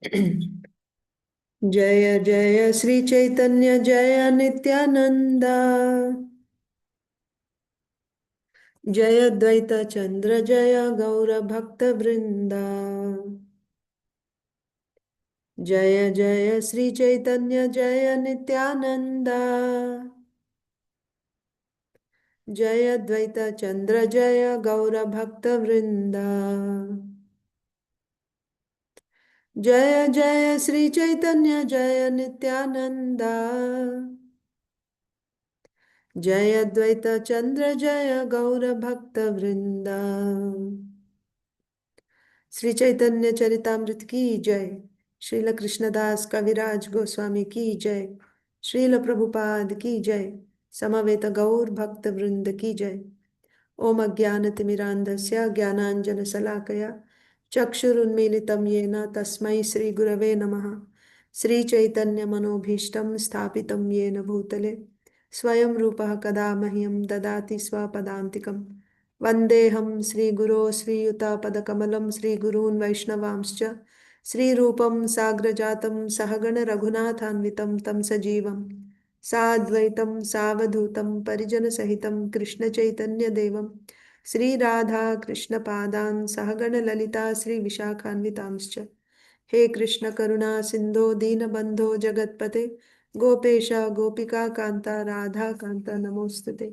जय जय श्री चैतन्य जय नित्यानंद। जय द्वैत चंद्र जय गौर भक्त वृंदा। जय जय श्री चैतन्य जय नित्यानंद। जय द्वैत चंद्र जय गौर भक्त वृंदा। जय जय श्री चैतन्य जय नित्यानंद। जय अद्वैत चंद्र जय गौर भक्त वृंदा। श्री चैतन्य चरितामृत की जय। श्रील कृष्णदास कविराज गोस्वामी की जय। श्रील प्रभुपाद की जय। समवेत गौर भक्त वृंद की जय। ओम अज्ञानतिमिरान्धस्य ज्ञानाञ्जनशलाकया चक्षुरुन्मीलितं येन तस्मै श्रीगुरवे नमः। श्रीचैतन्यमनोभीष्टं स्थापितं येन भूतले स्वयं रूपः कदा मह्यं ददाति स्वपदान्तिकं। वन्देऽहं श्रीगुरो श्रीयुतापदकमलं श्रीगुरून् वैष्णवांश्च श्रीरूपं साग्रजातं सहगण रघुनाथान्वितं तं सजीवं साद्वैतं सावधूतं परिजनसहितं कृष्णचैतन्यदेवं श्रीराधा कृष्णपादान् सहगण ललिता श्रीविशाखान्वितांश्च। हे कृष्ण करुणा सिंधो दीनबंधो जगत्पते गोपेश गोपिका कांता राधा कांता नमोस्तुते।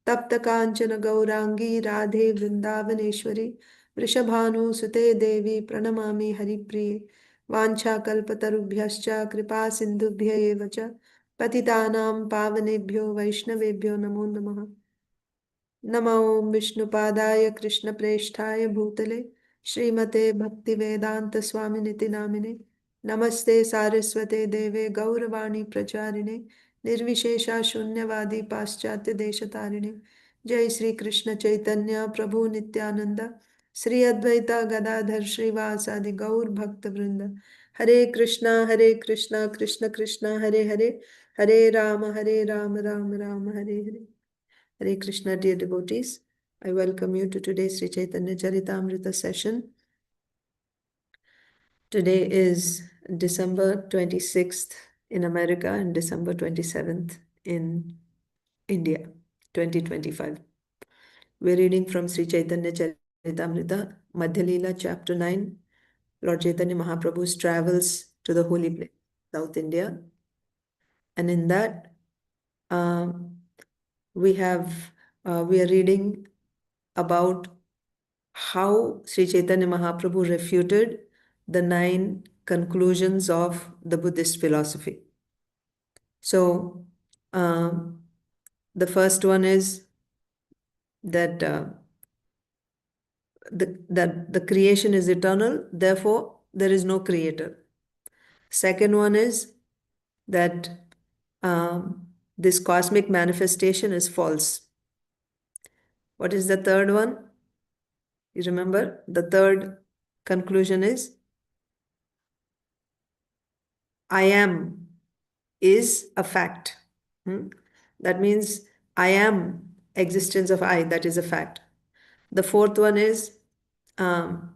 तप्त कांचन गौरांगी राधे वृंदावनेश्वरी वृषभानुसुते देवी प्रणमामि हरिप्रिये। वाञ्छाकल्पतरुभ्यश्च कृपा सिन्धुभ्य एव च पतितानां पावनेभ्यो वैष्णवेभ्यो नमो नमः। नमो विष्णुपादाय कृष्णप्रेष्ठाय भूतले श्रीमते भक्तिवेदांत स्वामिनिति नामिने। नमस्ते सारस्वते देवे गौरवाणी प्रचारिणे निर्विशेषा शून्यवादी पाश्चात्य देशतारिणे। जय श्री कृष्ण चैतन्य प्रभु नित्यानंद श्री अद्वैता गदाधर श्रीवासादि गौर भक्त वृंद। हरे Krishna Krishna Krishna Hare Hare Hare Ram Ram Ram Hare Hare. Hare Krishna, dear devotees. I welcome you to today's Sri Chaitanya Charitamrita session. Today is December 26th in America and December 27th in India, 2025. We're reading from Sri Chaitanya Charitamrita, Madhya Leela, chapter 9, Lord Chaitanya Mahaprabhu's travels to the holy place, South India. And in that, we are reading about how Sri Chaitanya Mahaprabhu refuted the 9 conclusions of the Buddhist philosophy. So, the first one is that the creation is eternal, therefore there is no creator. Second one is that this cosmic manifestation is false. What is the third one? You remember? The third conclusion is I am is a fact. That means I am existence of I, that is a fact. The fourth one is um,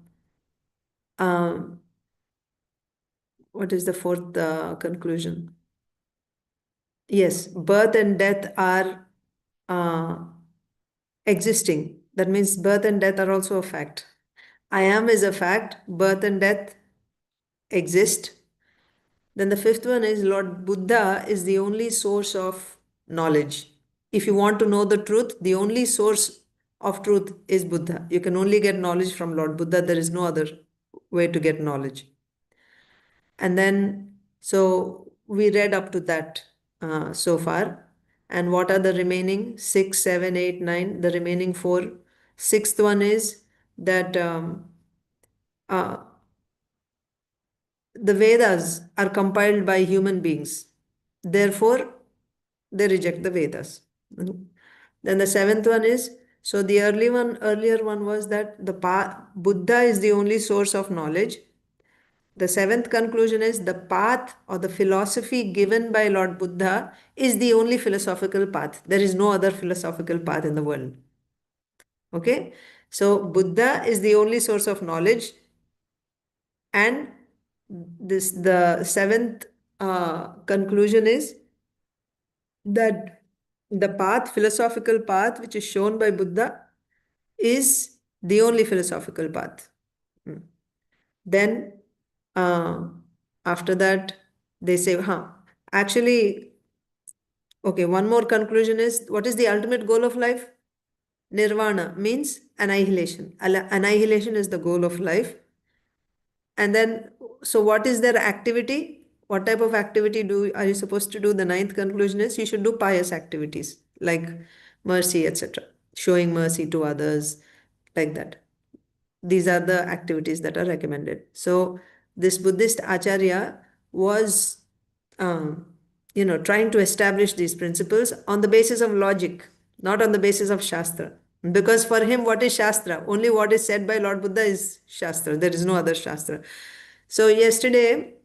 um, what is the fourth conclusion? Yes, birth and death are existing. That means birth and death are also a fact. I am is a fact, birth and death exist. Then the fifth one is Lord Buddha is the only source of knowledge. If you want to know the truth, the only source of truth is Buddha. You can only get knowledge from Lord Buddha. There is no other way to get knowledge. And then, so we read up to that so far. And what are the remaining 6, 7, 8, 9? The remaining 4. Sixth one is that uh, the Vedas are compiled by human beings. Therefore, they reject the Vedas. Then the seventh one is, so the earlier one was that the Buddha is the only source of knowledge. The seventh conclusion is the path or the philosophy given by Lord Buddha is the only philosophical path. There is no other philosophical path in the world. Okay? So Buddha is the only source of knowledge, and the seventh conclusion is that the path, philosophical path, which is shown by Buddha, is the only philosophical path. Mm. Then, uh, after that, they say, huh, actually, okay, one more conclusion is what is the ultimate goal of life? Nirvana means annihilation. Annihilation is the goal of life. And then, so what is their activity? What type of activity are you supposed to do? The ninth conclusion is you should do pious activities like mercy, etc., showing mercy to others, like that. These are the activities that are recommended. So this Buddhist acharya was, um, trying to establish these principles on the basis of logic, not on the basis of Shastra. Because for him, what is Shastra? Only what is said by Lord Buddha is Shastra. There is no other Shastra. So yesterday,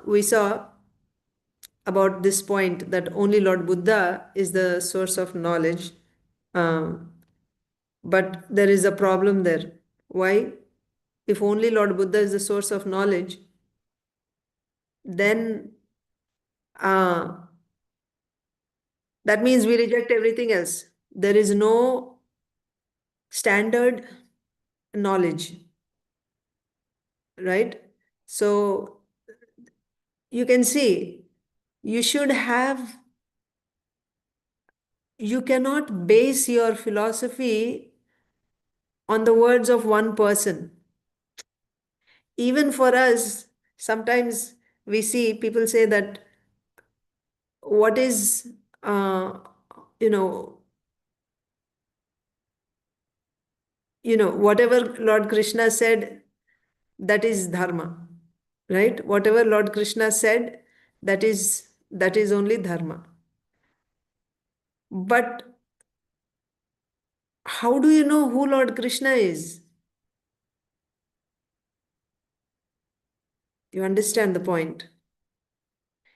we saw about this point that only Lord Buddha is the source of knowledge. Um, but there is a problem there. Why? If only Lord Buddha is the source of knowledge, then uh, that means we reject everything else. There is no standard knowledge, right? So you can see you should have, you cannot base your philosophy on the words of one person. Even for us, sometimes we see people say that what is, uh, you know, whatever Lord Krishna said, that is dharma, right? Whatever Lord Krishna said, that is only dharma. But how do you know who Lord Krishna is? You understand the point?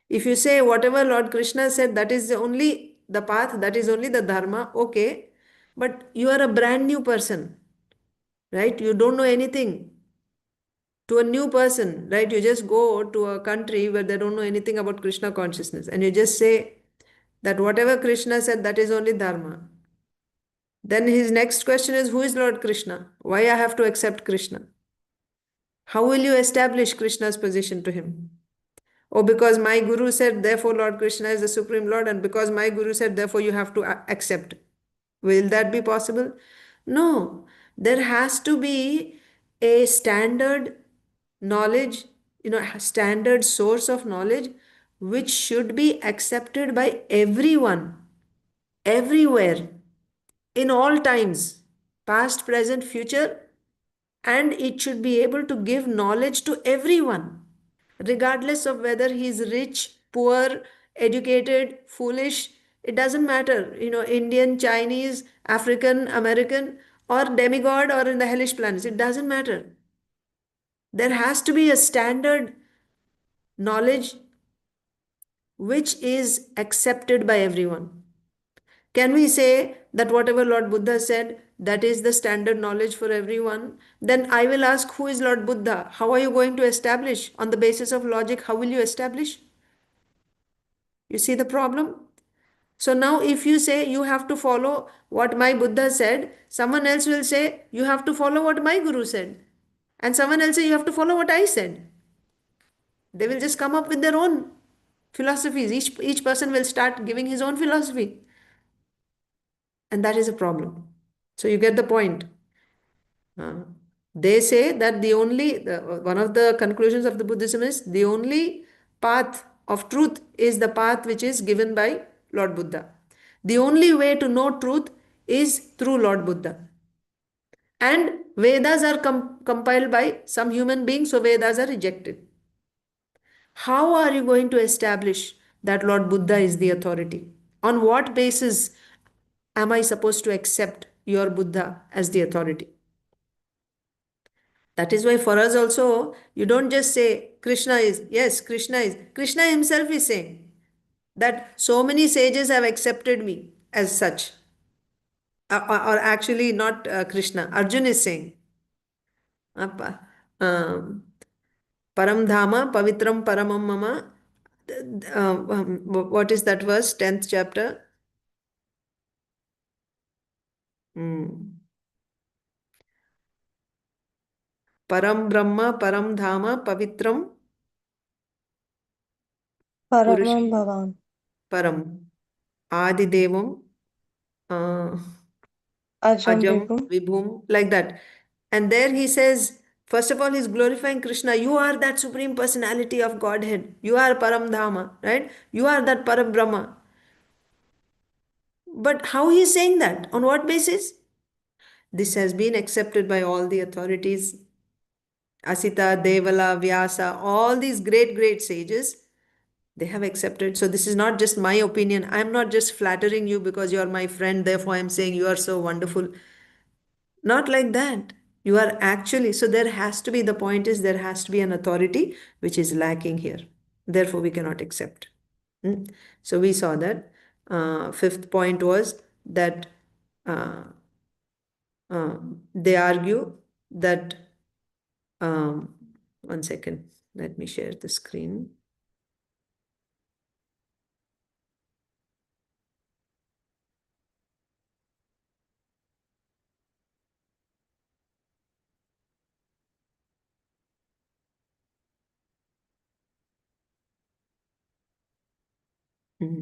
If you say whatever Lord Krishna said, that is only the path, that is only the dharma, okay. But you are a brand new person, right? You don't know anything. To a new person, right? You just go to a country where they don't know anything about Krishna consciousness and you just say that whatever Krishna said, that is only dharma. Then his next question is, who is Lord Krishna? Why I have to accept Krishna? How will you establish Krishna's position to him? Oh, because my guru said, therefore Lord Krishna is the Supreme Lord, and because my guru said, therefore you have to accept. Will that be possible? No. There has to be a standard knowledge, a standard source of knowledge which should be accepted by everyone, everywhere, in all times, past, present, future, and it should be able to give knowledge to everyone, regardless of whether he's rich, poor, educated, foolish. It doesn't matter, Indian, Chinese, African, American, or demigod, or in the hellish planets. It doesn't matter. There has to be a standard knowledge which is accepted by everyone. Can we say that whatever Lord Buddha said, that is the standard knowledge for everyone? Then I will ask, who is Lord Buddha? How are you going to establish? On the basis of logic, how will you establish? You see the problem? So now if you say you have to follow what my Buddha said, someone else will say you have to follow what my Guru said. And someone else say you have to follow what I said. They will just come up with their own philosophies. Each person will start giving his own philosophy. And that is a problem. So you get the point. Uh, they say that one of the conclusions of the Buddhism is the only path of truth is the path which is given by Lord Buddha. The only way to know truth is through Lord Buddha. And Vedas are compiled by some human beings, so Vedas are rejected. How are you going to establish that Lord Buddha is the authority? On what basis am I supposed to accept your Buddha as the authority? That is why for us also, you don't just say Krishna is, yes, Krishna is. Krishna himself is saying that so many sages have accepted me as such. Or actually, not Krishna, Arjun is saying. Appa. Um, Param Dhama, Pavitram Paramam Mama. What is that verse? 10th chapter. Hmm. Param Brahma, Param Dhama, Pavitram Paramam Purush Bhavam. Param. Adi Devam, uh, Ajam Ajam, Vibhum. Vibhum, like that. And there he says, first of all, he's glorifying Krishna. You are that supreme personality of Godhead. You are Param Dhama, right? You are that Param Brahma. But how he's saying that? On what basis? This has been accepted by all the authorities. Asita, Devala, Vyasa, all these great, great sages, they have accepted. So this is not just my opinion. I'm not just flattering you because you're my friend, therefore I'm saying you are so wonderful. Not like that. You are actually, so there has to be, the point is there has to be an authority which is lacking here. Therefore, we cannot accept. Hmm? So we saw that. Fifth point was that uh, they argue that, um, one second, let me share the screen. Hmm.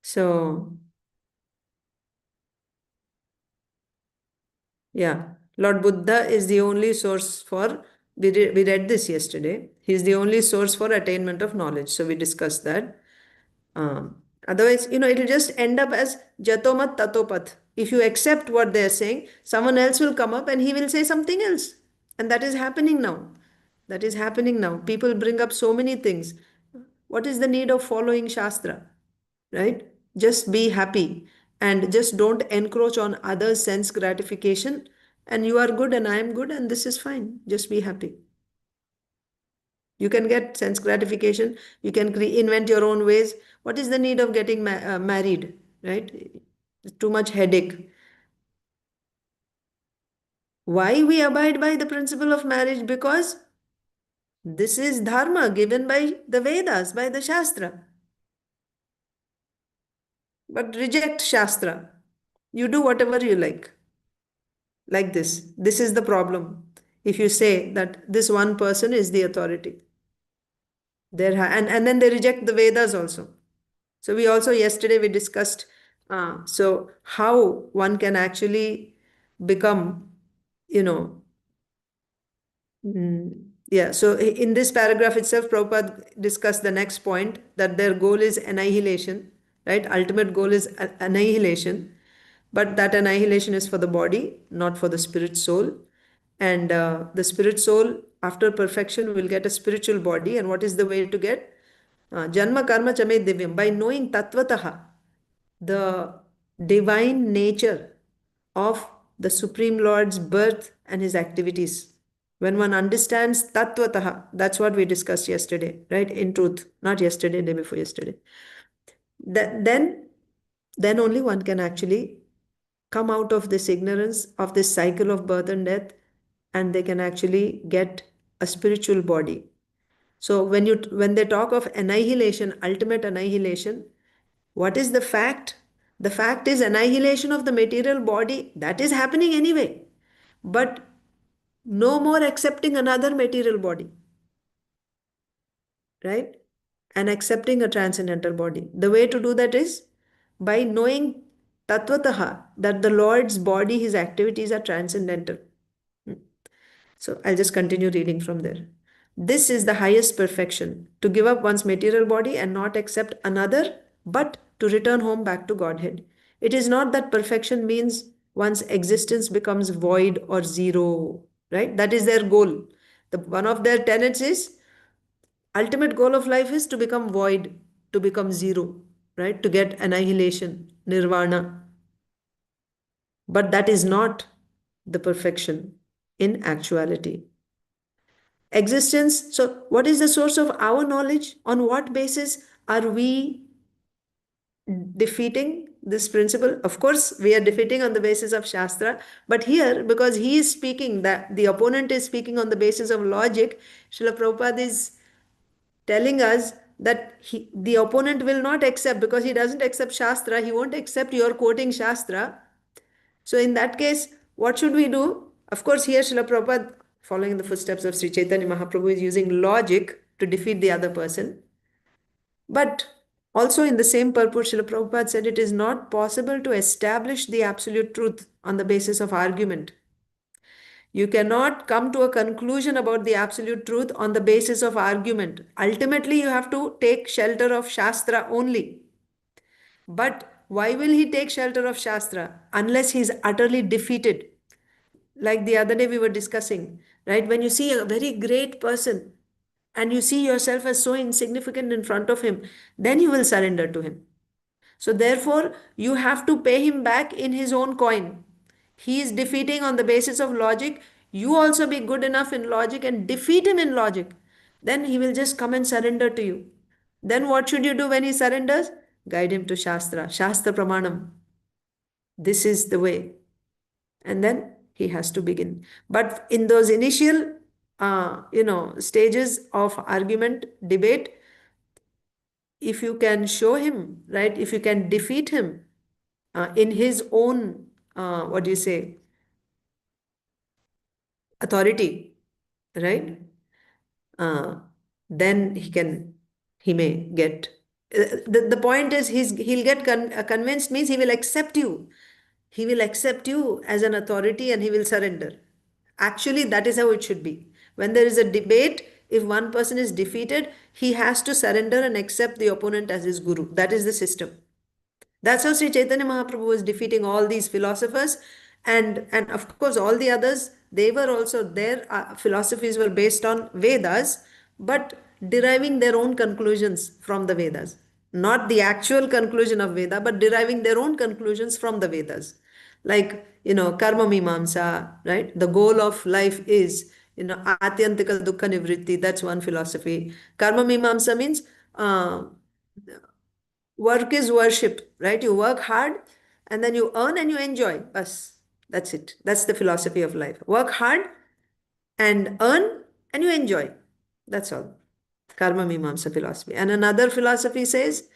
So, yeah, Lord Buddha is the only source for, we read this yesterday. He's the only source for attainment of knowledge. So we discussed that. Otherwise, it'll just end up as jatomat tatopat. If you accept what they're saying, someone else will come up and he will say something else. And that is happening now. That is happening now. People bring up so many things. What is the need of following Shastra? Right? Just be happy and just don't encroach on others' sense gratification. And you are good and I am good and this is fine. Just be happy. You can get sense gratification. You can invent your own ways. What is the need of getting married, right? Too much headache. Why we abide by the principle of marriage? Because this is dharma given by the Vedas, by the Shastra. But reject Shastra. You do whatever you like this. This is the problem. If you say that this one person is the authority, and then they reject the Vedas also. So we also yesterday we discussed so how one can actually become, you know, yeah. So in this paragraph itself, Prabhupada discussed the next point that their goal is annihilation, right? Ultimate goal is annihilation, but that annihilation is for the body, not for the spirit soul. And the spirit soul, after perfection, will get a spiritual body. And what is the way to get? Janma karma chame divyam. By knowing tattvataha, the divine nature of the Supreme Lord's birth and his activities. When one understands tattvataha, that's what we discussed yesterday, right? In truth, not yesterday, day before yesterday. That, then only one can actually come out of this ignorance of this cycle of birth and death, and they can actually get a spiritual body. So when they talk of annihilation, ultimate annihilation, what is the fact? The fact is annihilation of the material body. That is happening anyway. But no more accepting another material body, right? And accepting a transcendental body. The way to do that is by knowing tattvataha that the Lord's body, his activities are transcendental. So I'll just continue reading from there. This is the highest perfection, to give up one's material body and not accept another, but to return home back to Godhead. It is not that perfection means one's existence becomes void or zero, right? That is their goal. One of their tenets is ultimate goal of life is to become void, to become zero, right? To get annihilation, nirvana. But that is not the perfection in actuality. Existence. So, what is the source of our knowledge? On what basis are we defeating this principle. Of course, we are defeating on the basis of Shastra, but here, because he is speaking, that the opponent is speaking on the basis of logic, Srila Prabhupada is telling us that the opponent will not accept, because he doesn't accept Shastra, he won't accept your quoting Shastra. So in that case, what should we do? Of course, here Srila Prabhupada, following in the footsteps of Sri Chaitanya Mahaprabhu, is using logic to defeat the other person. But also in the same purport, Srila Prabhupada said it is not possible to establish the absolute truth on the basis of argument. You cannot come to a conclusion about the absolute truth on the basis of argument. Ultimately, you have to take shelter of Shastra only. But why will he take shelter of Shastra? Unless he is utterly defeated. Like the other day we were discussing, right? When you see a very great person and you see yourself as so insignificant in front of him, then you will surrender to him. So therefore, you have to pay him back in his own coin. He is defeating on the basis of logic. You also be good enough in logic and defeat him in logic. Then he will just come and surrender to you. Then what should you do when he surrenders? Guide him to Shastra, Shastra Pramanam. This is the way. And then he has to begin. But in those initial, stages of argument, debate, if you can show him, right, if you can defeat him in his own, what do you say, authority, right? Uh, then he may get. The point is, he'll get convinced, means he will accept you. He will accept you as an authority and he will surrender. Actually, that is how it should be. When there is a debate, if one person is defeated, he has to surrender and accept the opponent as his guru. That is the system. That's how Sri Chaitanya Mahaprabhu was defeating all these philosophers. And of course, all the others, they were also, their philosophies were based on Vedas, but deriving their own conclusions from the Vedas. Not the actual conclusion of Veda, but deriving their own conclusions from the Vedas. Like, karma mimamsa, right? The goal of life is, atyantika dukkha nivritti. That's one philosophy. Karma mimamsa means, work is worship, right? You work hard and then you earn and you enjoy. Bas, that's it. That's the philosophy of life. Work hard and earn and you enjoy. That's all. Karma Mimamsa philosophy. And another philosophy says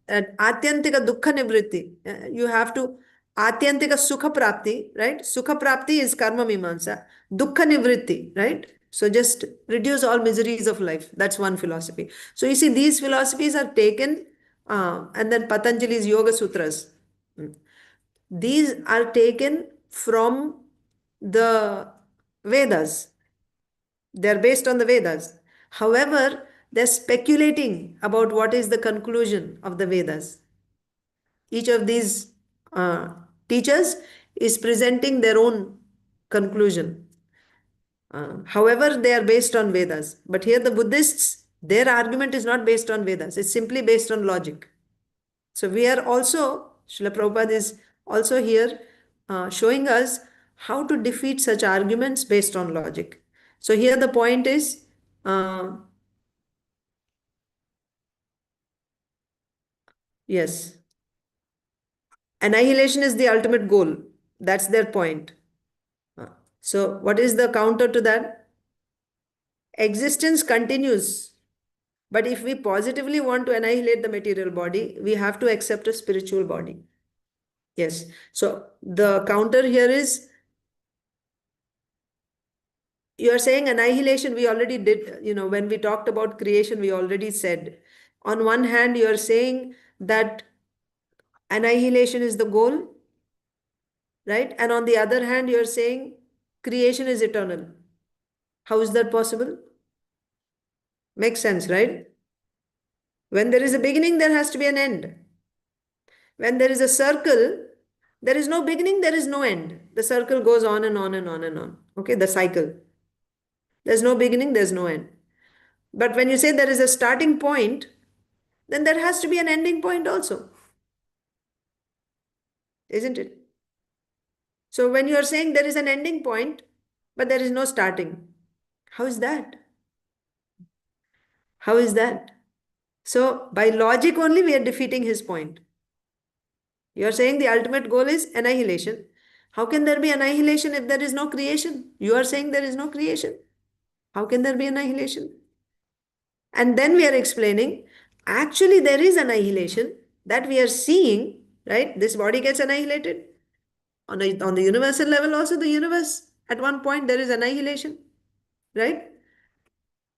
that Atyantika Dukkha Nivritti. You have to Atyantika Sukha Prapti, right? Sukha Prapti is Karma Mimamsa. Dukkha Nivritti, right? So just reduce all miseries of life. That's one philosophy. So you see, these philosophies are taken, and then Patanjali's Yoga Sutras. These are taken from the Vedas. They're based on the Vedas. However, they're speculating about what is the conclusion of the Vedas. Each of these uh, teachers is presenting their own conclusion. However, they are based on Vedas. But here, the Buddhists, their argument is not based on Vedas, it's simply based on logic. So, we are also, Srila Prabhupada is also here showing us how to defeat such arguments based on logic. So, here the point is, yes, annihilation is the ultimate goal. That's their point. So, what is the counter to that? Existence continues. But if we positively want to annihilate the material body, we have to accept a spiritual body. Yes. So, the counter here is, you are saying annihilation, we already did, when we talked about creation, we already said. On one hand, you are saying that annihilation is the goal, right? And on the other hand, you're saying creation is eternal. How is that possible? Makes sense, right? When there is a beginning, there has to be an end. When there is a circle, there is no beginning, there is no end. The circle goes on and on and on and on. Okay, the cycle. There's no beginning, there's no end. But when you say there is a starting point, then there has to be an ending point also, isn't it? So when you are saying there is an ending point, but there is no starting, how is that? How is that? So by logic only, we are defeating his point. You're saying the ultimate goal is annihilation. How can there be annihilation if there is no creation? You are saying there is no creation. How can there be annihilation? And then we are explaining actually there is annihilation that we are seeing, right? This body gets annihilated. On the universal level, also, the universe, at one point, there is annihilation, right?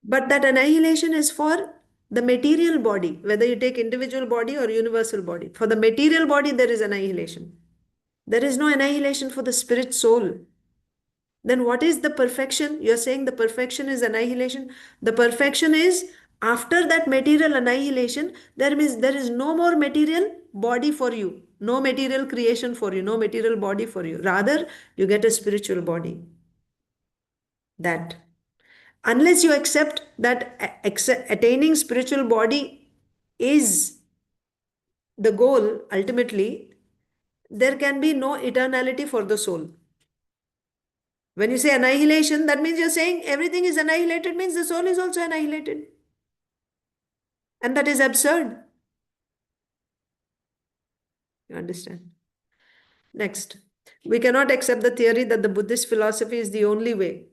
But that annihilation is for the material body, whether you take individual body or universal body. For the material body, there is annihilation. There is no annihilation for the spirit soul. Then what is the perfection? You're saying the perfection is annihilation. The perfection is after that material annihilation, there is no more material body for you, no material creation for you, no material body for you. Rather, you get a spiritual body. That unless you accept that attaining spiritual body is the goal ultimately, there can be no eternality for the soul. When you say annihilation, that means you're saying everything is annihilated, means the soul is also annihilated. And that is absurd. You understand? Next. We cannot accept the theory that the Buddhist philosophy is the only way.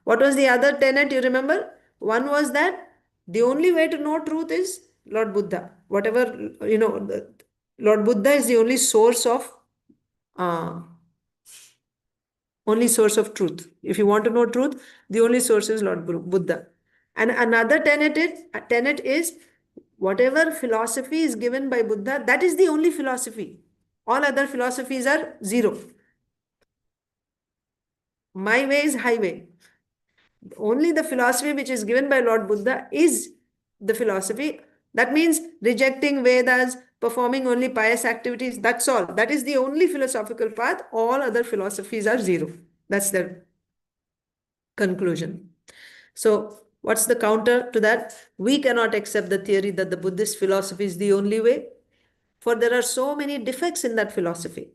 What was the other tenet you remember? One was that the only way to know truth is Lord Buddha. Whatever, Lord Buddha is the uh, only source of truth. If you want to know truth, the only source is Lord Buddha. And another tenet is whatever philosophy is given by Buddha, that is the only philosophy. All other philosophies are zero. My way is highway. Only the philosophy which is given by Lord Buddha is the philosophy. That means rejecting Vedas, performing only pious activities. That's all. That is the only philosophical path. All other philosophies are zero. That's their conclusion. So, what's the counter to that? We cannot accept the theory that the Buddhist philosophy is the only way, for there are so many defects in that philosophy.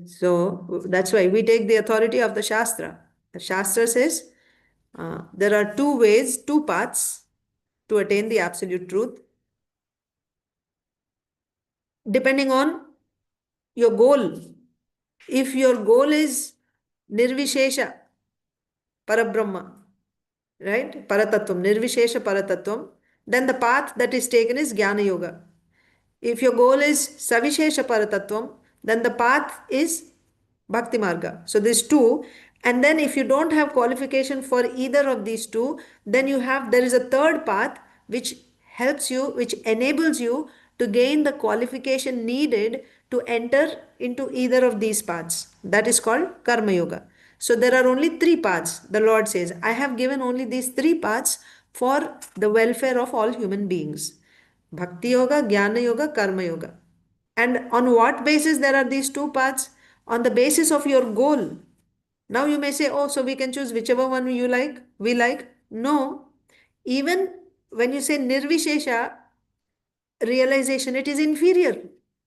So that's why we take the authority of the Shastra. The Shastra says there are two ways, two paths to attain the absolute truth, depending on your goal. If your goal is Nirvishesha, Parabrahma, right? Paratattvam, Nirvishesha Paratattvam, then the path that is taken is Jnana Yoga. If your goal is Savishesha Paratattvam, then the path is Bhakti Marga. So there's two. And then if you don't have qualification for either of these two, then there is a third path which helps you, which enables you to gain the qualification needed to enter into either of these paths. That is called Karma Yoga. So there are only three paths. The Lord says, I have given only these three paths for the welfare of all human beings. Bhakti Yoga, Jnana Yoga, Karma Yoga. And on what basis there are these two paths? On the basis of your goal. Now you may say, oh, so we can choose whichever one we like. No. Even when you say Nirvishesha realization, it is inferior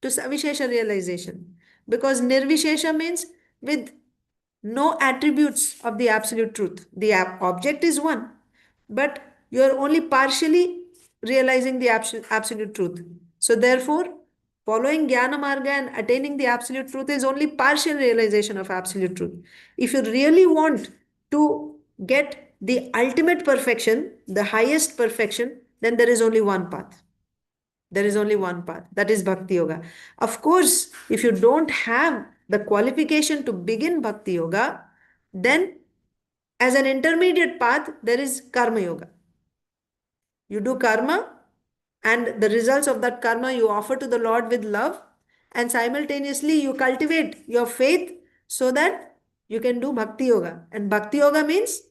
to Savishesha realization. Because Nirvishesha means with no attributes of the absolute truth. The object is one, but you are only partially realizing the absolute truth. So therefore, following Jnana Marga and attaining the absolute truth is only partial realization of absolute truth. If you really want to get the ultimate perfection, the highest perfection, then there is only one path. There is only one path. That is Bhakti Yoga. Of course, if you don't have the qualification to begin Bhakti Yoga, then as an intermediate path, there is Karma Yoga. You do karma, and the results of that karma you offer to the Lord with love, and simultaneously you cultivate your faith so that you can do Bhakti Yoga. And Bhakti Yoga means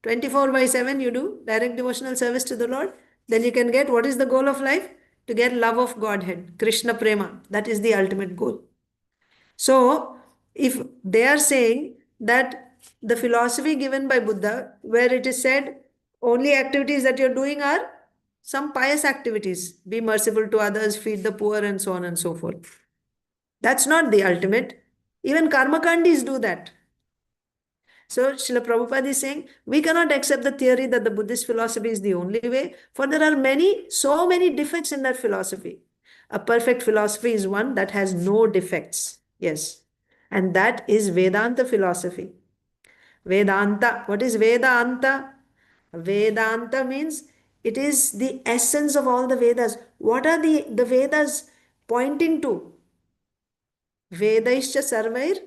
24/7 you do direct devotional service to the Lord. Then you can get, what is the goal of life? To get love of Godhead, Krishna Prema. That is the ultimate goal. So, if they are saying that the philosophy given by Buddha, where it is said only activities that you're doing are some pious activities, be merciful to others, feed the poor, and so on and so forth. That's not the ultimate. Even karmakandis do that. So Srila Prabhupada is saying we cannot accept the theory that the Buddhist philosophy is the only way, for there are so many defects in that philosophy. A perfect philosophy is one that has no defects. Yes. And that is Vedanta philosophy. Vedanta. What is Vedanta? Vedanta means it is the essence of all the Vedas. What are the Vedas pointing to? Vedaischa sarvair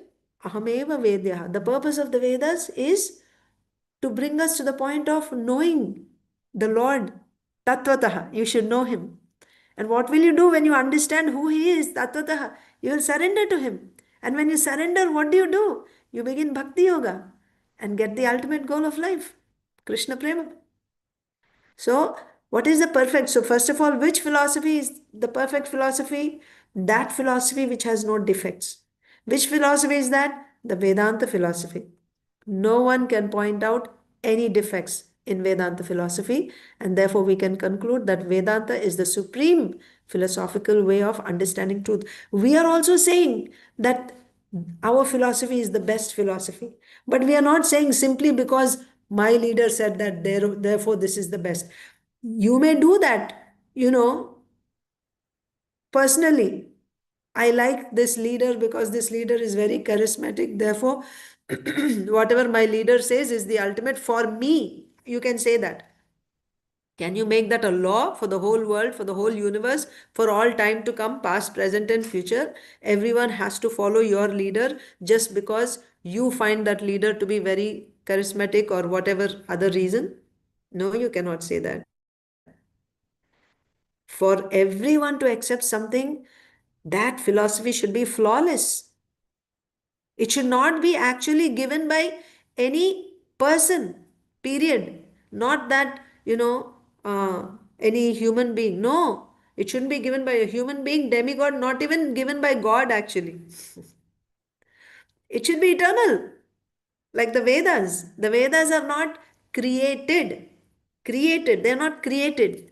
ahameva vedya. The purpose of the Vedas is to bring us to the point of knowing the Lord. Tattvataha. You should know Him. And what will you do when you understand who He is? Tattvataha. You will surrender to Him. And when you surrender, what do? You begin bhakti yoga and get the ultimate goal of life, Krishna Prema. So, what is the perfect? So, first of all, which philosophy is the perfect philosophy? That philosophy which has no defects. Which philosophy is that? The Vedanta philosophy. No one can point out any defects in Vedanta philosophy, and therefore we can conclude that Vedanta is the supreme philosophical way of understanding truth. We are also saying that our philosophy is the best philosophy, but we are not saying simply because my leader said that, therefore this is the best. You may do that, personally. I like this leader because this leader is very charismatic. Therefore, whatever my leader says is the ultimate for me. You can say that. Can you make that a law for the whole world, for the whole universe, for all time to come, past, present, and future? Everyone has to follow your leader just because you find that leader to be very charismatic or whatever other reason? No, you cannot say that. For everyone to accept something, that philosophy should be flawless. It should not be actually given by any person, period. Not that, any human being. No, it shouldn't be given by a human being, demigod, not even given by God, actually. It should be eternal, like the Vedas. The Vedas are not created. Created, they're not created.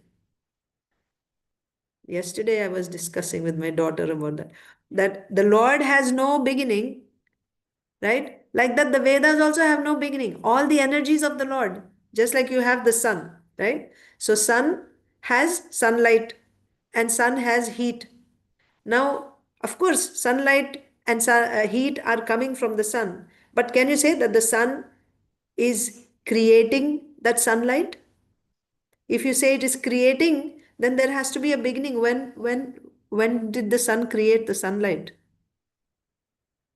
Yesterday, I was discussing with my daughter about that. That the Lord has no beginning, right? Like that, the Vedas also have no beginning. All the energies of the Lord, just like you have the sun, right? So, sun has sunlight and sun has heat. Now, of course, sunlight and heat are coming from the sun. But can you say that the sun is creating that sunlight? If you say it is creating, then there has to be a beginning. When did the sun create the sunlight?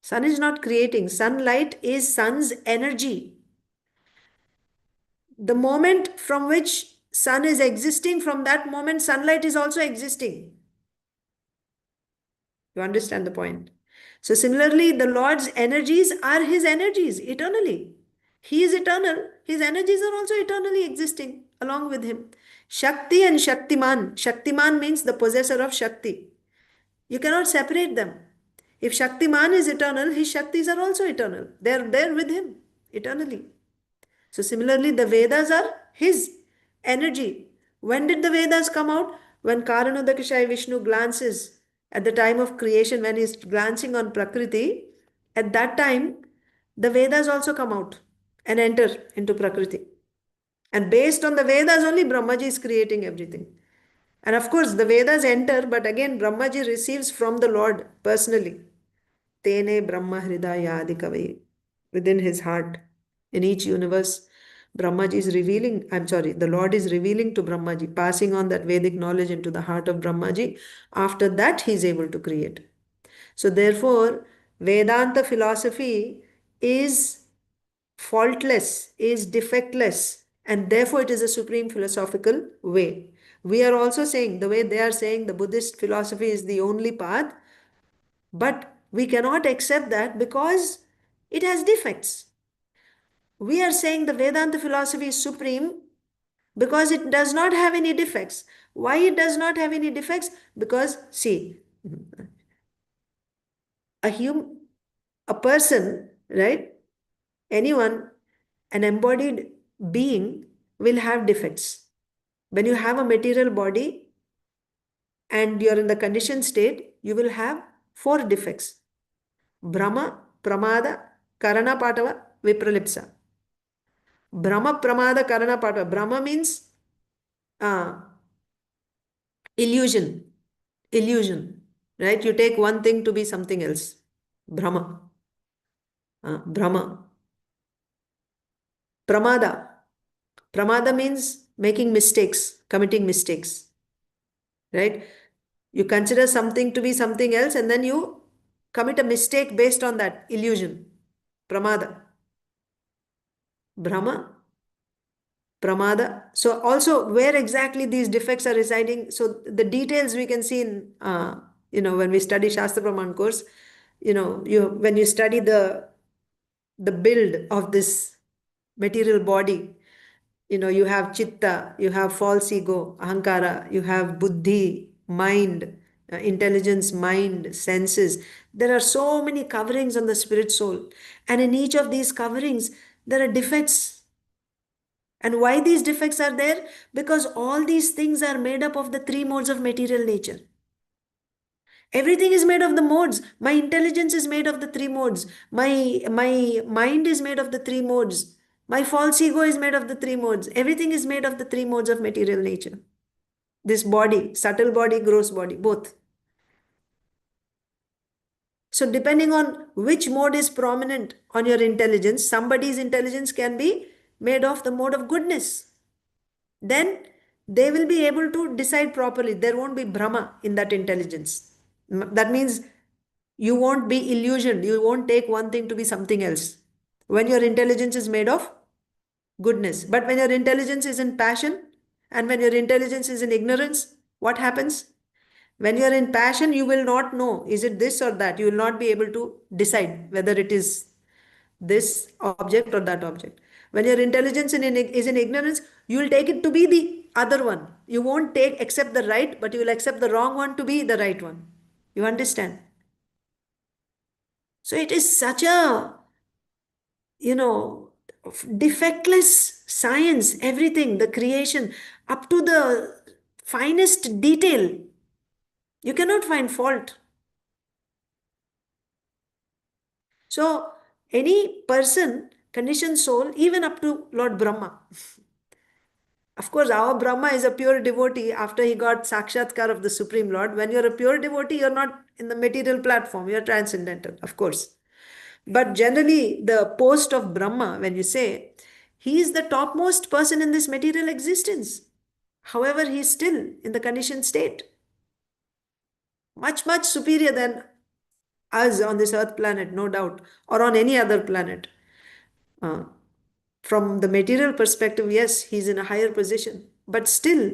Sun is not creating. Sunlight is sun's energy. The moment from which sun is existing, from that moment sunlight is also existing. You understand the point? So similarly, the Lord's energies are His energies eternally. He is eternal. His energies are also eternally existing along with Him. Shakti and Shaktiman. Shaktiman means the possessor of Shakti. You cannot separate them. If Shaktiman is eternal, his Shaktis are also eternal. They're there with him eternally. So similarly, the Vedas are his energy. When did the Vedas come out? When Karanodakashaya Vishnu glances at the time of creation, when he's glancing on Prakriti, at that time, the Vedas also come out and enter into Prakriti. And based on the Vedas only, Brahmaji is creating everything. And of course, the Vedas enter, but again, Brahmaji receives from the Lord personally. Tene Brahma Hridaya Adikavai. Within his heart, in each universe, Brahmaji is revealing, I'm sorry, the Lord is revealing to Brahmaji, passing on that Vedic knowledge into the heart of Brahmaji. After that, he is able to create. So, therefore, Vedanta philosophy is faultless, is defectless, and therefore it is a supreme philosophical way. We are also saying, the way they are saying the Buddhist philosophy is the only path, but we cannot accept that because it has defects. We are saying the Vedanta philosophy is supreme because it does not have any defects. Why it does not have any defects? Because, see, a person, right? Anyone, an embodied being will have defects. When you have a material body and you're in the conditioned state, you will have four defects: Brahma, Pramada, Karana Patava, Vipralipsa. Brahma Pramada Karana Pata. Brahma means uh, illusion. Illusion. Right? You take one thing to be something else. Brahma. Brahma. Pramada. Pramada means making mistakes, committing mistakes. Right? You consider something to be something else and then you commit a mistake based on that illusion. Pramada. Brahma, Pramada. So also where exactly these defects are residing. So the details we can see in, when we study Shastra Praman course, when you study the build of this material body, you have chitta, you have false ego, ahankara, you have buddhi, mind, intelligence, mind, senses. There are so many coverings on the spirit soul. And in each of these coverings, there are defects. And why these defects are there? Because all these things are made up of the three modes of material nature. Everything is made of the modes. My intelligence is made of the three modes. My mind is made of the three modes. My false ego is made of the three modes. Everything is made of the three modes of material nature. This body, subtle body, gross body, both. So depending on which mode is prominent on your intelligence, somebody's intelligence can be made of the mode of goodness. Then they will be able to decide properly. There won't be Brahma in that intelligence. That means you won't be illusioned. You won't take one thing to be something else. When your intelligence is made of goodness. But when your intelligence is in passion and when your intelligence is in ignorance, what happens? When you are in passion, you will not know, is it this or that? You will not be able to decide whether it is this object or that object. When your intelligence is in ignorance, you will take it to be the other one. You won't accept the right, but you will accept the wrong one to be the right one. You understand? So it is such a, you know, defectless science, everything, the creation, up to the finest detail. You cannot find fault. So any person, conditioned soul, even up to Lord Brahma. Of course, our Brahma is a pure devotee after he got Sakshatkar of the Supreme Lord. When you're a pure devotee, you're not in the material platform, you're transcendental, of course. But generally, the post of Brahma, when you say, he is the topmost person in this material existence. However, he is still in the conditioned state. Much, much superior than us on this earth planet, no doubt, or on any other planet. Uh, from the material perspective, yes, he's in a higher position, but still,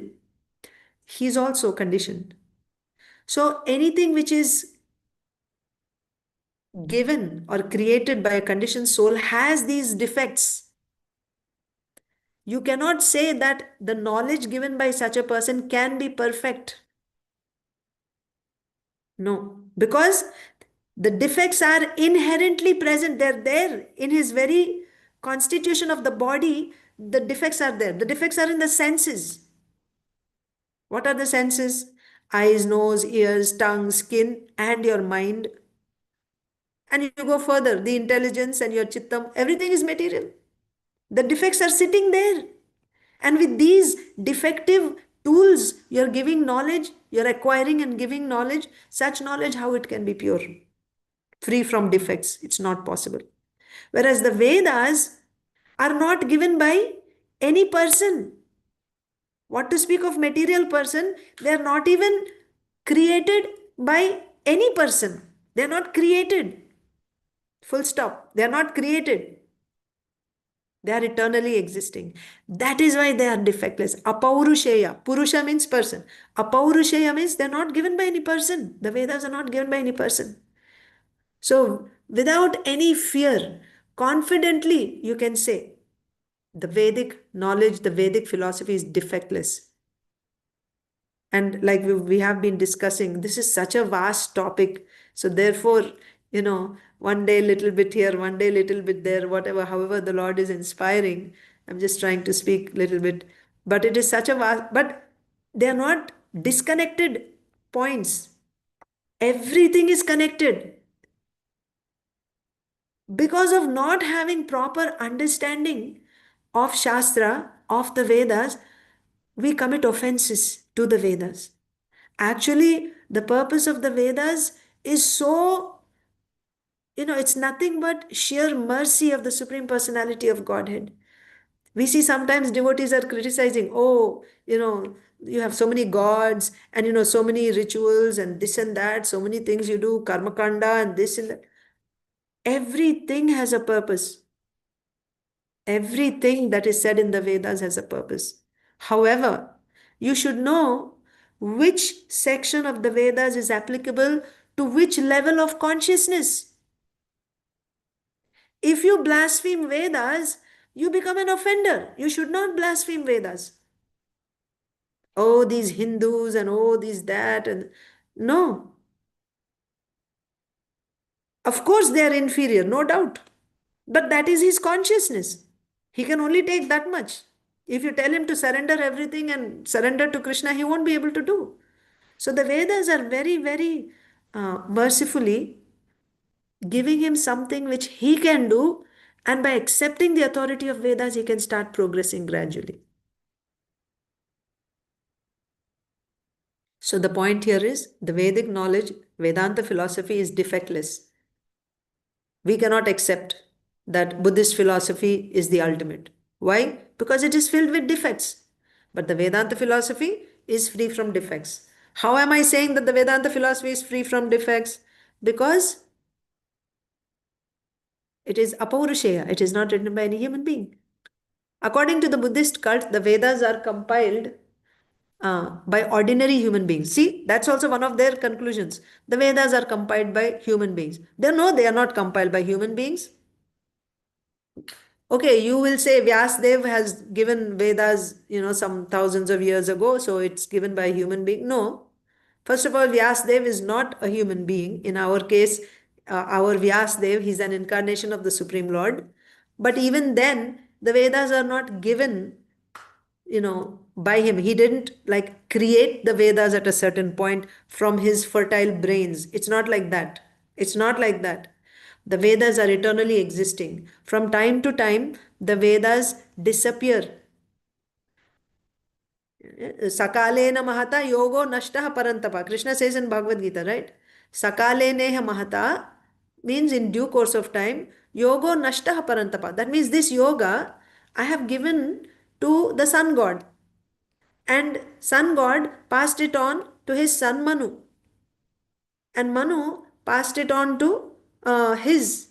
he's also conditioned. So anything which is given or created by a conditioned soul has these defects. You cannot say that the knowledge given by such a person can be perfect. No, because the defects are inherently present. They're there in his very constitution of the body. The defects are there. The defects are in the senses. What are the senses? Eyes, nose, ears, tongue, skin, and your mind. And you go further, the intelligence and your chittam, everything is material. The defects are sitting there. And with these defective tools, you're giving knowledge, you're acquiring and giving knowledge, such knowledge, how it can be pure, free from defects? It's not possible. Whereas the Vedas are not given by any person. What to speak of material person? They are not even created by any person. They are not created. Full stop. They are not created. They are eternally existing. That is why they are defectless. Apaurusheya. Purusha means person. Apaurusheya means they are not given by any person. The Vedas are not given by any person. So, without any fear, confidently you can say the Vedic knowledge, the Vedic philosophy is defectless. And like we have been discussing, this is such a vast topic. So, therefore, one day little bit here, one day little bit there, whatever, however the Lord is inspiring. I'm just trying to speak a little bit. But it is such a vast, but they are not disconnected points. Everything is connected. Because of not having proper understanding of Shastra, of the Vedas, we commit offenses to the Vedas. Actually, the purpose of the Vedas is so, it's nothing but sheer mercy of the Supreme Personality of Godhead. We see sometimes devotees are criticizing, oh, you have so many gods and, so many rituals and this and that, so many things you do, karma kanda and this and that. Everything has a purpose. Everything that is said in the Vedas has a purpose. However, you should know which section of the Vedas is applicable to which level of consciousness. If you blaspheme Vedas, you become an offender. You should not blaspheme Vedas. Oh, these Hindus and oh, these that and no. Of course, they are inferior, no doubt. But that is his consciousness. He can only take that much. If you tell him to surrender everything and surrender to Krishna, he won't be able to do. So the Vedas are very, very mercifully giving him something which he can do, and by accepting the authority of Vedas, he can start progressing gradually. So the point here is the Vedic knowledge, Vedanta philosophy is defectless. We cannot accept that Buddhist philosophy is the ultimate. Why? Because it is filled with defects. But the Vedanta philosophy is free from defects. How am I saying that the Vedanta philosophy is free from defects? Because it is apaurushaya, it is not written by any human being. According to the Buddhist cult, the Vedas are compiled by ordinary human beings. See, that's also one of their conclusions. The Vedas are compiled by human beings. They are not compiled by human beings. Okay, you will say Vyasdev has given Vedas, some thousands of years ago, so it's given by a human being. No. First of all, Vyasdev is not a human being. In our case, our Vyasdev, he's an incarnation of the Supreme Lord. But even then, the Vedas are not given, by him. He didn't like create the Vedas at a certain point from his fertile brains. It's not like that. It's not like that. The Vedas are eternally existing. From time to time, the Vedas disappear. Sakalena mahata yogo nashtah parantapa. Krishna says in Bhagavad Gita, right? Sakaleneha mahata means in due course of time, yogo nashtah parantapa. That means this yoga I have given to the sun god. And sun god passed it on to his son Manu. And Manu passed it on to his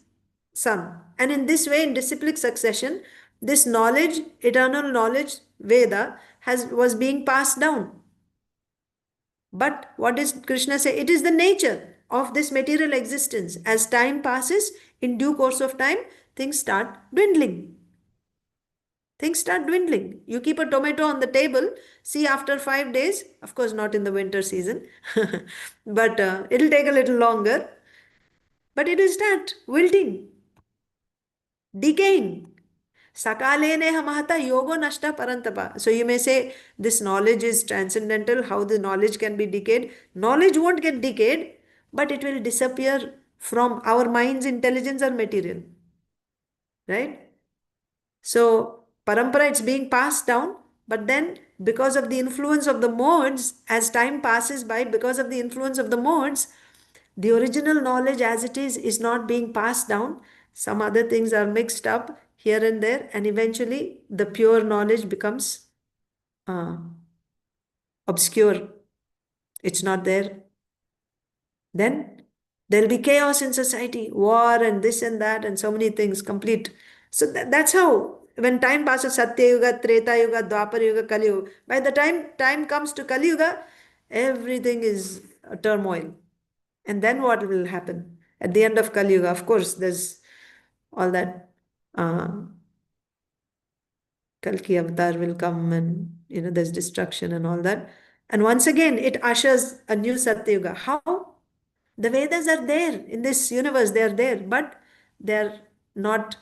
son. And in this way, in disciplic succession, this knowledge, eternal knowledge, Veda, was being passed down. But what does Krishna say? It is the nature of this material existence. As time passes, in due course of time, things start dwindling. Things start dwindling. You keep a tomato on the table, see after 5 days, of course, not in the winter season, but it'll take a little longer, but it will start wilting, decaying. Sakaleneha mahata yogo nashta parantapa. So you may say this knowledge is transcendental, how the knowledge can be decayed. Knowledge won't get decayed, but it will disappear from our mind's intelligence or material. Right? So parampara, it's being passed down, but then because of the influence of the modes, as time passes by, because of the influence of the modes, the original knowledge as it is not being passed down. Some other things are mixed up here and there, and eventually the pure knowledge becomes uh, obscure. It's not there. Then there'll be chaos in society, war and this and that, and so many things complete. So that's how, when time passes, Satya Yuga, Treta Yuga, Dwapar Yuga, Kali Yuga, by the time comes to Kali Yuga, everything is a turmoil. And then what will happen? At the end of Kali Yuga, of course, there's all that uh, Kalki avatar will come, and there's destruction and all that. And once again, it ushers a new Satya Yuga. How? The Vedas are there in this universe, they are there, but they are not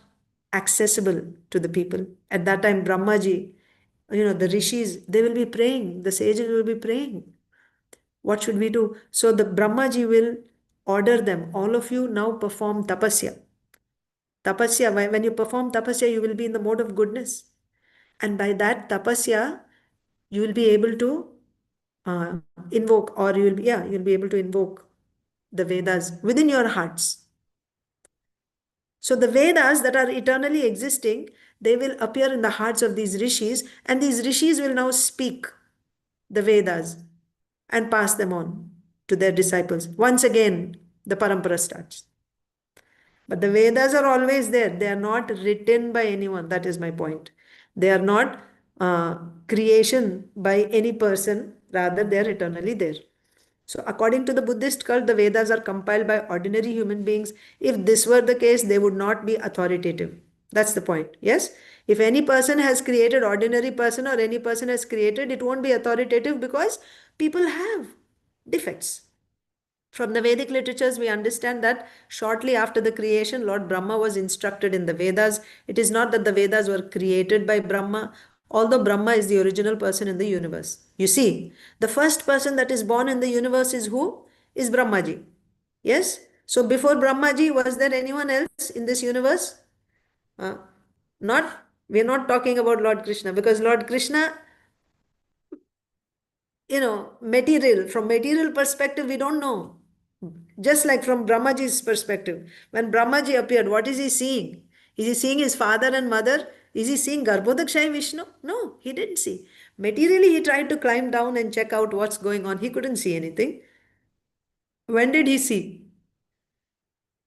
accessible to the people. At that time, Brahmaji, the rishis, they will be praying, the sages will be praying. What should we do? So the Brahmaji will order them, all of you now perform tapasya. Tapasya, when you perform tapasya, you will be in the mode of goodness. And by that tapasya, you will be able to uh, invoke, or you'll be able to invoke the Vedas within your hearts. So the Vedas that are eternally existing, they will appear in the hearts of these rishis, and these rishis will now speak the Vedas and pass them on to their disciples. Once again, the parampara starts. But the Vedas are always there. They are not written by anyone. That is my point. They are not creation by any person. Rather, they are eternally there. So, according to the Buddhist cult, the Vedas are compiled by ordinary human beings. If this were the case, they would not be authoritative. That's the point. Yes? If any person has created, ordinary person or any person has created, it won't be authoritative because people have defects. From the Vedic literatures, we understand that shortly after the creation, Lord Brahma was instructed in the Vedas. It is not that the Vedas were created by Brahma, although Brahma is the original person in the universe. You see, the first person that is born in the universe is who? Is Brahmaji. Yes? So before Brahmaji, was there anyone else in this universe? Uh, not, we are not talking about Lord Krishna, because Lord Krishna, material, from material perspective, we don't know. Just like from Brahmaji's perspective, when Brahmaji appeared, what is he seeing? Is he seeing his father and mother? Is he seeing Garbhodakshay Vishnu? No, he didn't see. Materially, he tried to climb down and check out what's going on. He couldn't see anything. When did he see?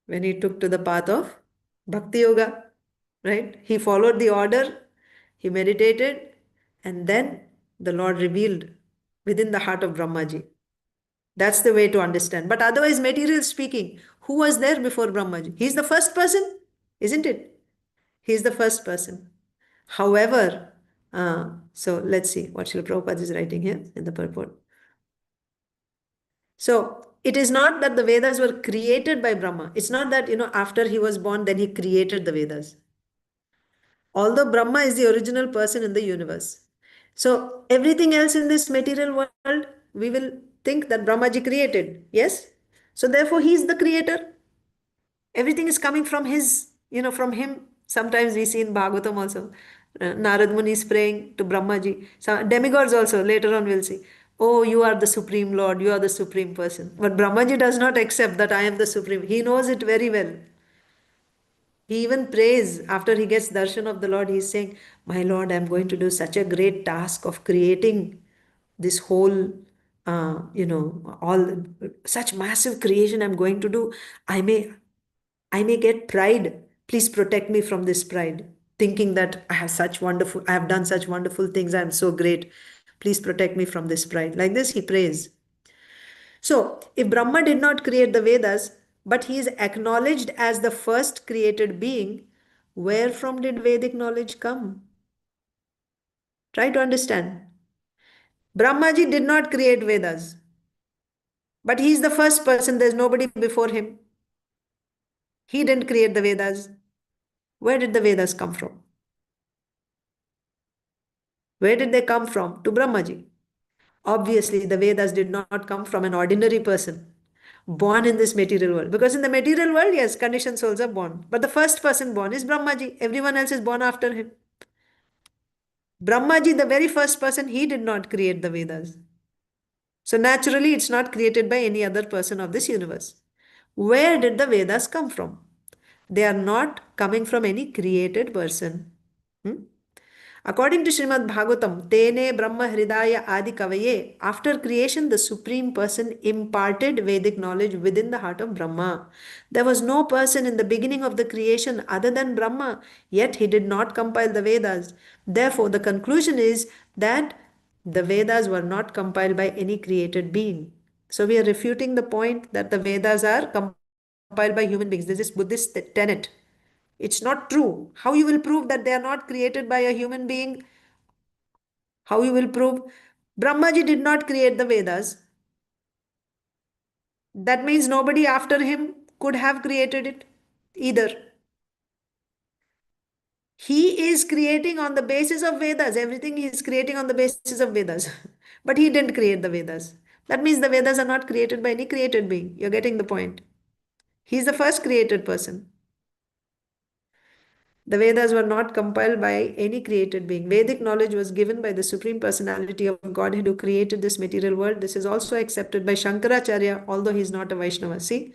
When he took to the path of Bhakti Yoga, right? He followed the order, he meditated, and then the Lord revealed within the heart of Brahmaji. That's the way to understand. But otherwise, material speaking, who was there before Brahmaji? He's the first person, isn't it? He's the first person. However, so let's see what Srila Prabhupada is writing here in the purport. So it is not that the Vedas were created by Brahma. It's not that, after he was born, then he created the Vedas. Although Brahma is the original person in the universe. So everything else in this material world, we will think that Brahmaji created. Yes? So therefore, he is the creator. Everything is coming from his, from him. Sometimes we see in Bhagavatam also, Narad Muni is praying to Brahmaji. Some demigods also, later on we'll see. Oh, you are the supreme Lord, you are the supreme person. But Brahmaji does not accept that I am the supreme. He knows it very well. He even prays after he gets darshan of the Lord. He's saying, my Lord, I'm going to do such a great task of creating this whole, all such massive creation I'm going to do. I may get pride. Please protect me from this pride, thinking that I have done such wonderful things. I'm so great. Please protect me from this pride. Like this, he prays. So, if Brahma did not create the Vedas, but he is acknowledged as the first created being, where from did Vedic knowledge come? Try to understand. Brahmaji did not create Vedas, but he is the first person. There's nobody before him. He didn't create the Vedas. Where did the Vedas come from? Where did they come from? To Brahmaji. Obviously, the Vedas did not come from an ordinary person born in this material world. Because in the material world, yes, conditioned souls are born. But the first person born is Brahmaji. Everyone else is born after him. Brahmaji, the very first person, he did not create the Vedas. So naturally, it's not created by any other person of this universe. Where did the Vedas come from? They are not coming from any created person. Hmm? According to Srimad Bhagavatam, Tene Brahma Hridaya Adi Kavaye, after creation, the Supreme Person imparted Vedic knowledge within the heart of Brahma. There was no person in the beginning of the creation other than Brahma, yet he did not compile the Vedas. Therefore, the conclusion is that the Vedas were not compiled by any created being. So, we are refuting the point that the Vedas are compiled by human beings. This is Buddhist tenet. It's not true. How you will prove that they are not created by a human being? How you will prove? Brahmaji did not create the Vedas. That means nobody after him could have created it either. He is creating on the basis of Vedas. Everything he is creating on the basis of Vedas. But he didn't create the Vedas. That means the Vedas are not created by any created being. You're getting the point. He's the first created person. The Vedas were not compiled by any created being. Vedic knowledge was given by the Supreme Personality of Godhead who created this material world. This is also accepted by Shankaracharya, although he is not a Vaishnava. See,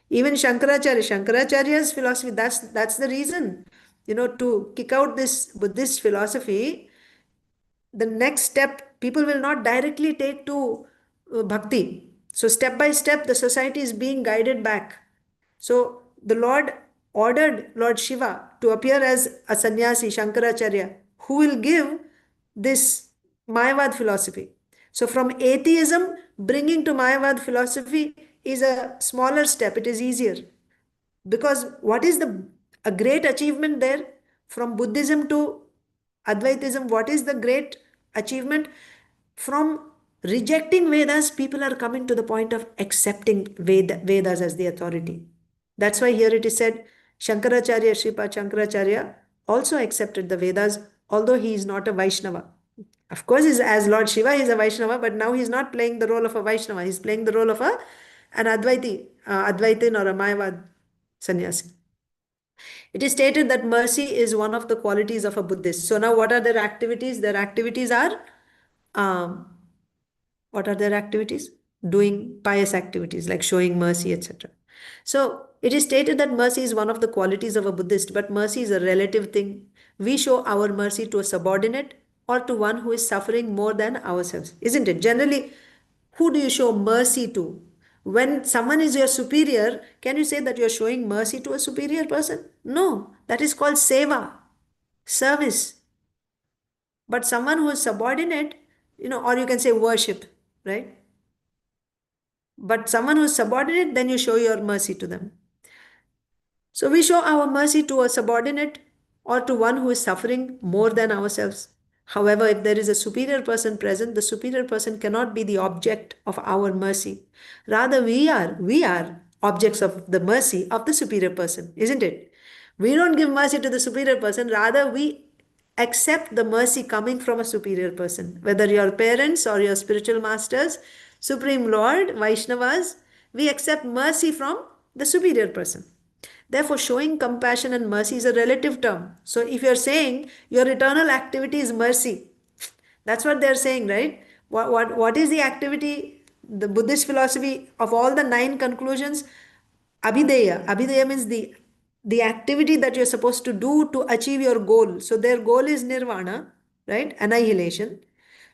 even Shankaracharya's philosophy, that's the reason, to kick out this Buddhist philosophy. The next step, people will not directly take to bhakti. So step by step, the society is being guided back. So the Lord ordered Lord Shiva to appear as a sannyasi, Shankaracharya, who will give this Mayavad philosophy. So from atheism, bringing to Mayavad philosophy is a smaller step. It is easier. Because what is a great achievement there? From Buddhism to Advaitism, what is the great achievement? From rejecting Vedas, people are coming to the point of accepting Vedas as the authority. That's why here it is said, Shankaracharya, Sripad Shankaracharya also accepted the Vedas, although he is not a Vaishnava. Of course, as Lord Shiva, he is a Vaishnava, but now he's not playing the role of a Vaishnava. He's playing the role of an Advaitin or a Mayavad sannyasi. It is stated that mercy is one of the qualities of a Buddhist. So now what are their activities? Their activities are, um, what are their activities? Doing pious activities like showing mercy, etc. So it is stated that mercy is one of the qualities of a Buddhist, but mercy is a relative thing. We show our mercy to a subordinate or to one who is suffering more than ourselves, isn't it? Generally, who do you show mercy to? When someone is your superior, can you say that you're showing mercy to a superior person? No, that is called seva, service. But someone who is subordinate, or you can say worship, right? But someone who is subordinate, then you show your mercy to them. So we show our mercy to a subordinate or to one who is suffering more than ourselves. However, if there is a superior person present, the superior person cannot be the object of our mercy. Rather, we are objects of the mercy of the superior person, isn't it? We don't give mercy to the superior person, rather we accept the mercy coming from a superior person. Whether your parents or your spiritual masters, Supreme Lord, Vaishnavas, we accept mercy from the superior person. Therefore, showing compassion and mercy is a relative term. So, if you're saying your eternal activity is mercy, that's what they're saying, right? What is the activity? The Buddhist philosophy of all the 9 conclusions, Abhideya. Abhideya means the activity that you're supposed to do to achieve your goal. So, their goal is nirvana, right? Annihilation.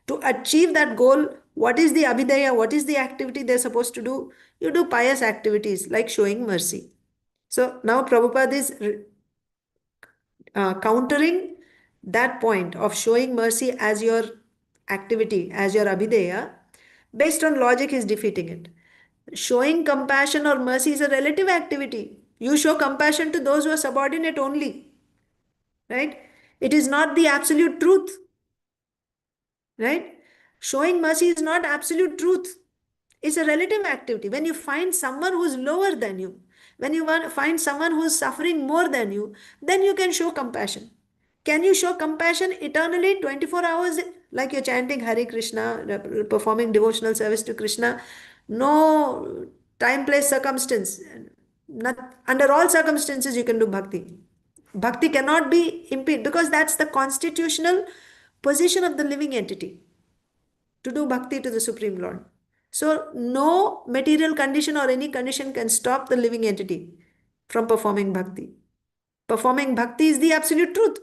To achieve that goal, what is the Abhideya? What is the activity they're supposed to do? You do pious activities like showing mercy. So now Prabhupada is countering that point of showing mercy as your activity, as your abhideya. Based on logic, is defeating it. Showing compassion or mercy is a relative activity. You show compassion to those who are subordinate only, right? It is not the absolute truth, right? Showing mercy is not absolute truth. It's a relative activity. When you find someone who's lower than you, when you find someone who's suffering more than you, then you can show compassion. Can you show compassion eternally, 24 hours, like you're chanting Hare Krishna, performing devotional service to Krishna? No time, place, circumstance. Not, under all circumstances, you can do bhakti. Bhakti cannot be impeded because that's the constitutional position of the living entity, to do bhakti to the Supreme Lord. So, no material condition or any condition can stop the living entity from performing bhakti. Performing bhakti is the absolute truth.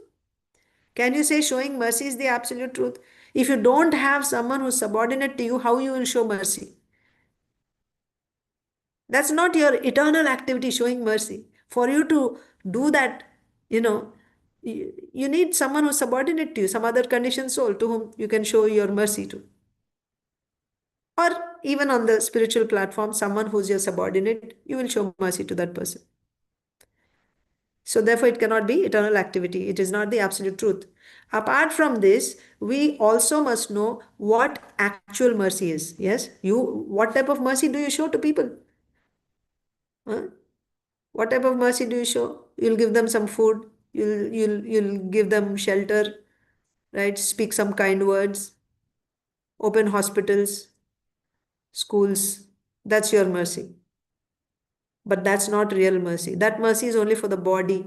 Can you say showing mercy is the absolute truth? If you don't have someone who's subordinate to you, how you will show mercy? That's not your eternal activity, showing mercy. For you to do that, you know, you need someone who's subordinate to you, some other conditioned soul to whom you can show your mercy to. Or even on the spiritual platform, someone who's your subordinate, you will show mercy to that person. So therefore, it cannot be eternal activity. It is not the absolute truth. Apart from this, we also must know what actual mercy is. Yes, what type of mercy do you show to people? Huh? What type of mercy do you show? You'll give them some food. You'll give them shelter, right? Speak some kind words. Open hospitals, schools. That's your mercy. But that's not real mercy. That mercy is only for the body.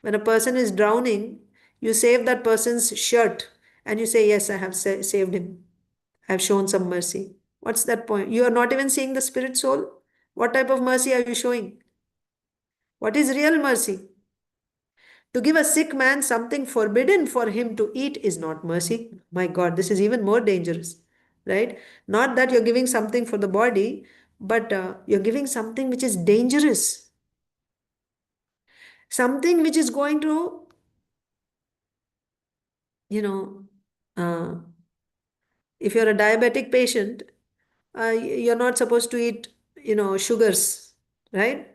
When a person is drowning, you save that person's shirt and you say, yes, I have saved him. I have shown some mercy. What's that point? You are not even seeing the spirit soul. What type of mercy are you showing? What is real mercy? To give a sick man something forbidden for him to eat is not mercy. My God, this is even more dangerous, right? Not that you're giving something for the body, but you're giving something which is dangerous, something which is going to, you know, uh, if you're a diabetic patient, you're not supposed to eat, sugars, right?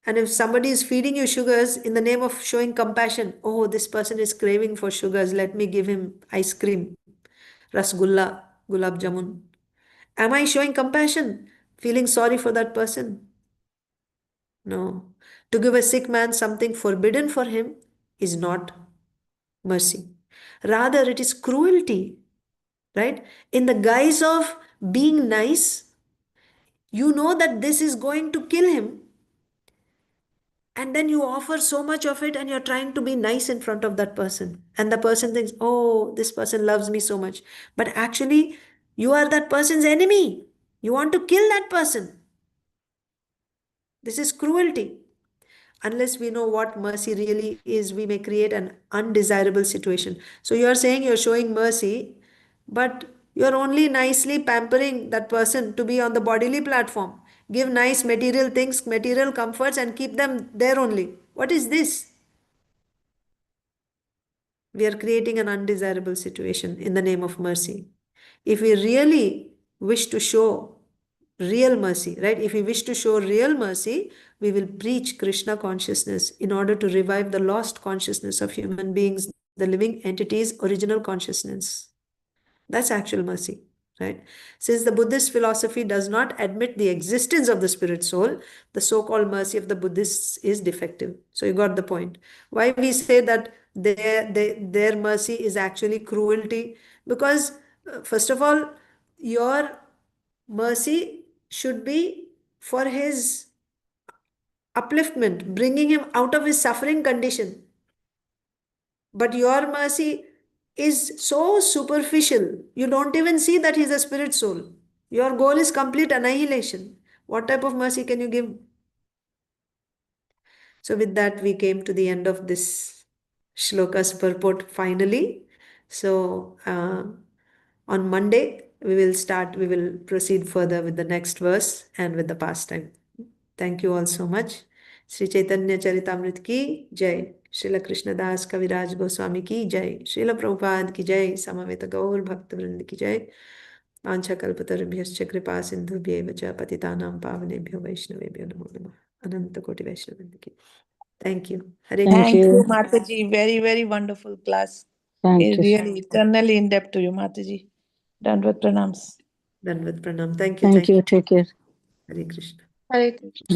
And if somebody is feeding you sugars in the name of showing compassion, oh, this person is craving for sugars, let me give him ice cream, rasgulla, gulab jamun. Am I showing compassion? Feeling sorry for that person? No. To give a sick man something forbidden for him is not mercy. Rather, it is cruelty, right? In the guise of being nice, you know that this is going to kill him, and then you offer so much of it and you're trying to be nice in front of that person. And the person thinks, oh, this person loves me so much. But actually, you are that person's enemy. You want to kill that person. This is cruelty. Unless we know what mercy really is, we may create an undesirable situation. So you're saying you're showing mercy, but you're only nicely pampering that person to be on the bodily platform. Give nice material things, material comforts, and keep them there only. What is this? We are creating an undesirable situation in the name of mercy. If we really wish to show real mercy, right? If we wish to show real mercy, we will preach Krishna consciousness in order to revive the lost consciousness of human beings, the living entities' original consciousness. That's actual mercy, right? Since the Buddhist philosophy does not admit the existence of the spirit soul, the so-called mercy of the Buddhists is defective. So you got the point. Why we say that their mercy is actually cruelty? Because, first of all, your mercy should be for his upliftment, bringing him out of his suffering condition. But your mercy is so superficial. You don't even see that he's a spirit soul. Your goal is complete annihilation. What type of mercy can you give? So, with that, we came to the end of this shloka's purport finally. So, on Monday, we will proceed further with the next verse and with the pastime. Thank you all so much. Sri Chaitanya Charitamrita ki jai. Srila Krishnadas Kaviraj Goswami ki jai. Srila Prabhupada ki jai. Samaveta Gaur Bhakta Vrind ki jai. Ancha Kalpatarubhyascha Kripa Sindhubhyev cha Patitanam Pavanebhyo Vaishnavebhyo Namo Namah. Ananta Koti Vaishnavrind ki. Thank you. Hare Thank Krishna. you, Mataji. Very, very wonderful class. Thank you. Really eternally in depth to you, Mataji. Dandvat pranams. Danvat Pranam. Thank you. Thank you. Take care. Hare Krishna. Hare Krishna.